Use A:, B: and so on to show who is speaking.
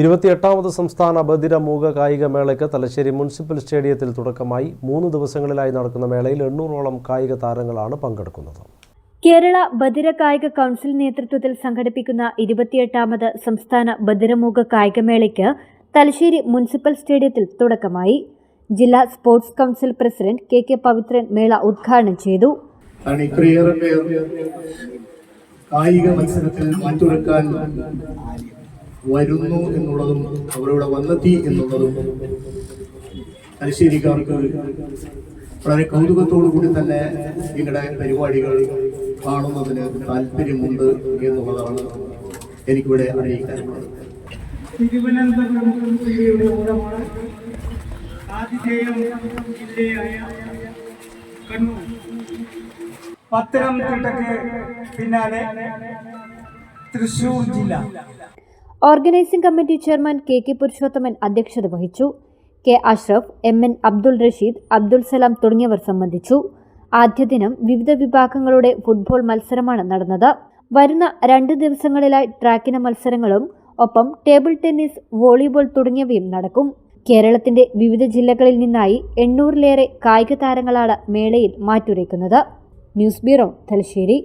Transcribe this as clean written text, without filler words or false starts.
A: 28ാമത് സംസ്ഥാന ബധിര മൂക കായിക മേളയ്ക്ക് തലശ്ശേരി മുനിസിപ്പൽ സ്റ്റേഡിയത്തിൽ തുടക്കമായി. 3 ദിവസങ്ങളിലായി നടക്കുന്ന മേളയിൽ 800ഓളം കായിക താരങ്ങളാണ് പങ്കെടുക്കുന്നത്.
B: കേരള ബധിര കായിക കൗൺസിൽ നേതൃത്വത്തിൽ സംഘടിപ്പിക്കുന്ന 28ാമത് സംസ്ഥാന ബധിരമൂക കായികമേളയ്ക്ക് തലശ്ശേരി മുനിസിപ്പൽ സ്റ്റേഡിയത്തിൽ തുടക്കമായി. ജില്ലാ sports council president K Pavithran മേള ഉദ്ഘാടനം ചെയ്തു.
C: കായിക മത്സരത്തിൽ മാറ്റുരക്കാൻ വരുന്നു എന്നുള്ളതും അവരുടെ വന്നെത്തി എന്നുള്ളതും തലശ്ശേരിക്കാർക്ക് വളരെ കൗതുകത്തോടു കൂടി തന്നെ നിങ്ങളുടെ പരിപാടികൾ കാണുന്നതിന് താല്പര്യമുണ്ട് എന്നുള്ളതാണ് എനിക്കിവിടെ അറിയിക്കാനുള്ളത്.
D: തിരുവനന്തപുരം ജില്ലയുടെ ഓരമാണ് ആതിഥേയം ജില്ലയായ കണ്ണൂർ. പത്തനംതിട്ടയ്ക്ക് പിന്നാലെ തൃശൂർ ജില്ല.
B: Organising committee chairman K Purushothaman അധ്യക്ഷത വഹിച്ചു. കെ അഷ്റഫ്, MN അബ്ദുൾ റഷീദ്, അബ്ദുൾ സലാം തുടങ്ങിയവർ സംബന്ധിച്ചു. ആദ്യ ദിനം വിവിധ വിഭാഗങ്ങളുടെ ഫുട്ബോൾ മത്സരമാണ് നടന്നത്. വരുന്ന 2 ദിവസങ്ങളിലായി ട്രാക്കിന മത്സരങ്ങളും ഒപ്പം ടേബിൾ ടെന്നീസ്, വോളിബോൾ തുടങ്ങിയവയും നടക്കും. കേരളത്തിന്റെ വിവിധ ജില്ലകളിൽ നിന്നായി 800-ലേറെ കായിക താരങ്ങളാണ് മേളയിൽ മാറ്റുരയ്ക്കുന്നത്. News bureau, Thalassery.